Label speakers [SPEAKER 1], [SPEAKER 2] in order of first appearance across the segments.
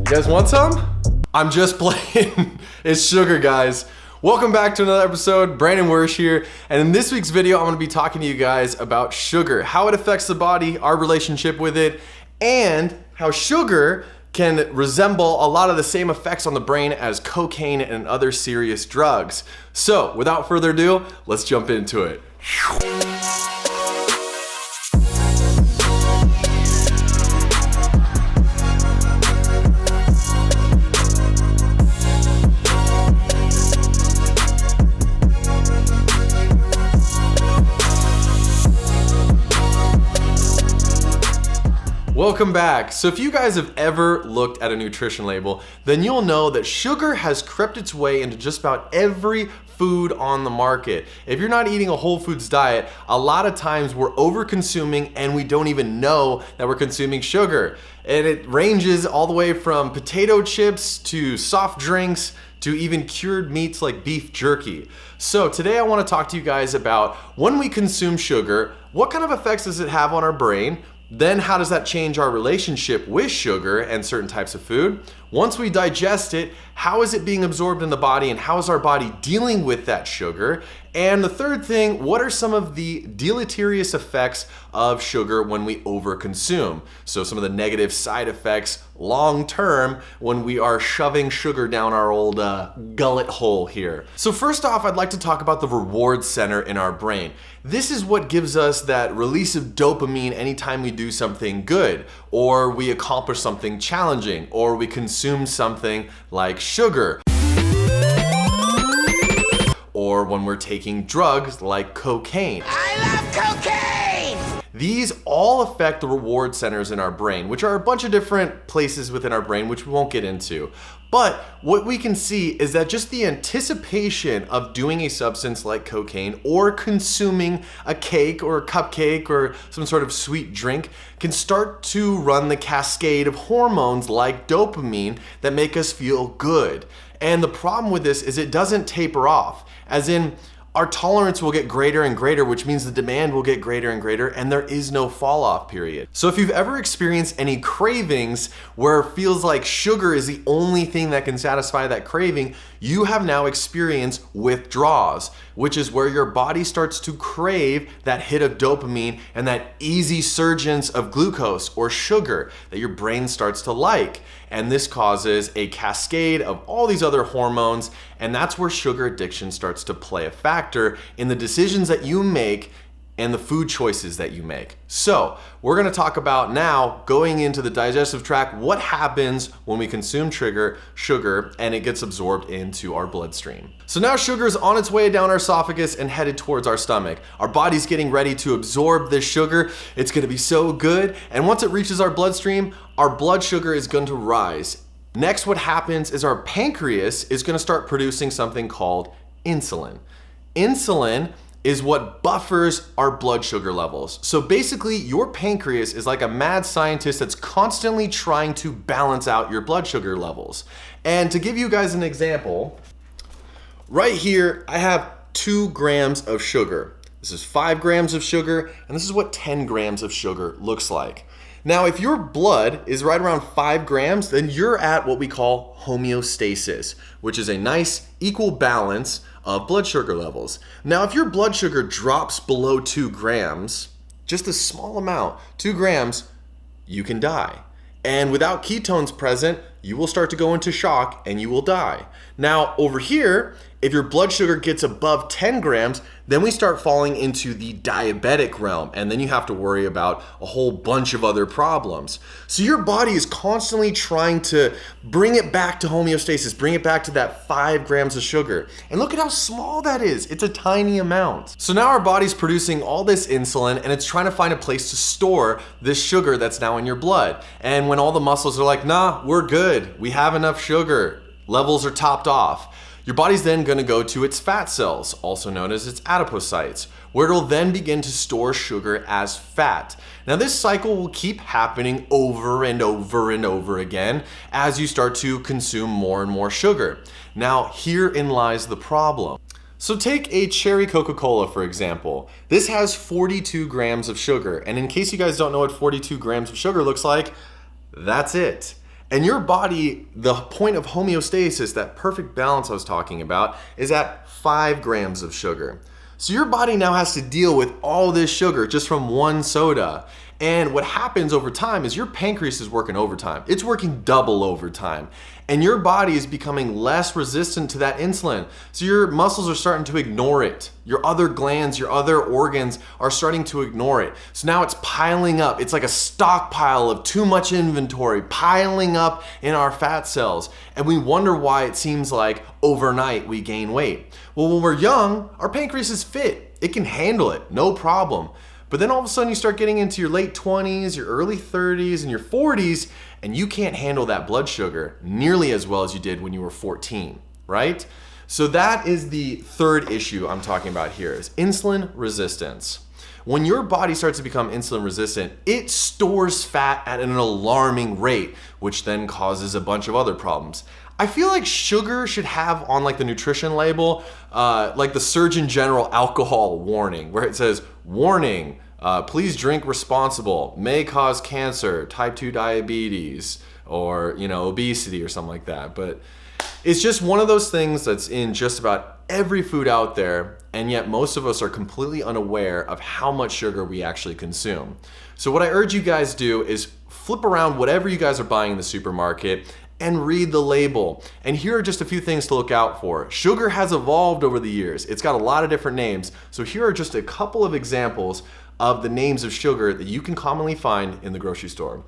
[SPEAKER 1] You guys want some? I'm just playing. It's sugar, guys. Welcome back to another episode. Brandon Wersch here, and in this week's video I'm going to be talking to you guys about sugar, how it affects the body, our relationship with it, and how sugar can resemble a lot of the same effects on the brain as cocaine and other serious drugs. So without further ado, let's jump into it. Welcome back. So if you guys have ever looked at a nutrition label, then you'll know that sugar has crept its way into just about every food on the market. If you're not eating a whole foods diet, a lot of times we're over consuming and we don't even know that we're consuming sugar. And it ranges all the way from potato chips to soft drinks to even cured meats like beef jerky. So today I want to talk to you guys about when we consume sugar, what kind of effects does it have on our brain? Then how does that change our relationship with sugar and certain types of food? Once we digest it, how is it being absorbed in the body and how is our body dealing with that sugar? And the third thing, what are some of the deleterious effects of sugar when we overconsume? So some of the negative side effects long term when we are shoving sugar down our old gullet hole here. So first off, I'd like to talk about the reward center in our brain. This is what gives us that release of dopamine anytime we do something good, or we accomplish something challenging, or we consume something like sugar, or when we're taking drugs like cocaine.
[SPEAKER 2] I love cocaine!
[SPEAKER 1] These all affect the reward centers in our brain, which are a bunch of different places within our brain, which we won't get into. But what we can see is that just the anticipation of doing a substance like cocaine or consuming a cake or a cupcake or some sort of sweet drink can start to run the cascade of hormones like dopamine that make us feel good. And the problem with this is it doesn't taper off, as in our tolerance will get greater and greater, which means the demand will get greater and greater, and there is no fall off period. So if you've ever experienced any cravings where it feels like sugar is the only thing that can satisfy that craving, you have now experienced withdrawals, which is where your body starts to crave that hit of dopamine and that easy surgence of glucose or sugar that your brain starts to like. And this causes a cascade of all these other hormones, and that's where sugar addiction starts to play a factor in the decisions that you make and the food choices that you make. So we're gonna talk about now, going into the digestive tract, what happens when we consume sugar and it gets absorbed into our bloodstream. So now sugar is on its way down our esophagus and headed towards our stomach. Our body's getting ready to absorb this sugar. It's gonna be so good. And once it reaches our bloodstream, our blood sugar is going to rise. Next, what happens is our pancreas is gonna start producing something called insulin. Insulin is what buffers our blood sugar levels. So basically, your pancreas is like a mad scientist that's constantly trying to balance out your blood sugar levels. And to give you guys an example, right here, I have 2 grams of sugar. This is 5 grams of sugar, and this is what 10 grams of sugar looks like. Now, if your blood is right around 5 grams, then you're at what we call homeostasis, which is a nice equal balance of blood sugar levels. Now, if your blood sugar drops below 2 grams, just a small amount, 2 grams, you can die. And without ketones present, you will start to go into shock and you will die. Now, over here, if your blood sugar gets above 10 grams, then we start falling into the diabetic realm, and then you have to worry about a whole bunch of other problems. So your body is constantly trying to bring it back to homeostasis, bring it back to that 5 grams of sugar. And look at how small that is. It's a tiny amount. So now our body's producing all this insulin, and it's trying to find a place to store this sugar that's now in your blood. And when all the muscles are like, nah, we're good, we have enough sugar, levels are topped off, your body's then going to go to its fat cells, also known as its adipocytes, where it'll then begin to store sugar as fat. Now this cycle will keep happening over and over and over again as you start to consume more and more sugar. Now herein lies the problem. So take a cherry Coca-Cola, for example. This has 42 grams of sugar, and in case you guys don't know what 42 grams of sugar looks like, that's it. And your body, the point of homeostasis, that perfect balance I was talking about, is at 5 grams of sugar. So your body now has to deal with all this sugar just from one soda. And what happens over time is your pancreas is working overtime. It's working double overtime. And your body is becoming less resistant to that insulin. So your muscles are starting to ignore it. Your other glands, your other organs are starting to ignore it. So now it's piling up. It's like a stockpile of too much inventory piling up in our fat cells. And we wonder why it seems like overnight we gain weight. Well, when we're young, our pancreas is fit. It can handle it, no problem. But then all of a sudden you start getting into your late 20s, your early 30s, and your 40s, and you can't handle that blood sugar nearly as well as you did when you were 14, right? So that is the third issue I'm talking about here, is insulin resistance. When your body starts to become insulin resistant, it stores fat at an alarming rate, which then causes a bunch of other problems. I feel like sugar should have on like the nutrition label, like the Surgeon General alcohol warning, where it says, warning, please drink responsible, may cause cancer, type 2 diabetes, or obesity or something like that. But it's just one of those things that's in just about every food out there, and yet most of us are completely unaware of how much sugar we actually consume. So what I urge you guys do is flip around whatever you guys are buying in the supermarket and read the label. And here are just a few things to look out for. Sugar has evolved over the years. It's got a lot of different names. So here are just a couple of examples of the names of sugar that you can commonly find in the grocery store.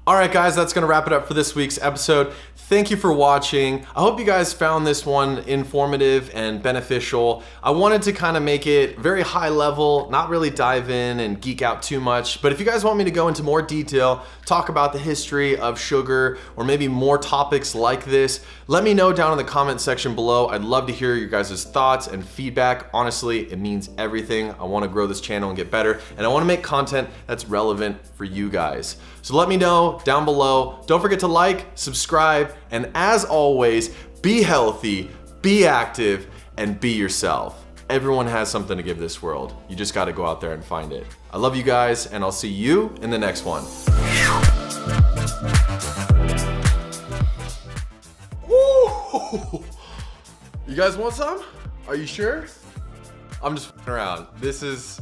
[SPEAKER 1] All right, guys, that's gonna wrap it up for this week's episode. Thank you for watching. I hope you guys found this one informative and beneficial. I wanted to kind of make it very high level, not really dive in and geek out too much. But if you guys want me to go into more detail, talk about the history of sugar, or maybe more topics like this, let me know down in the comment section below. I'd love to hear your guys' thoughts and feedback. Honestly, it means everything. I wanna grow this channel and get better, and I wanna make content that's relevant for you guys. So let me know down below. Don't forget to like, subscribe, and as always, be healthy, be active, and be yourself. Everyone has something to give this world. You just gotta go out there and find it. I love you guys, and I'll see you in the next one. Woo! You guys want some? Are you sure? I'm just f***ing around. This is...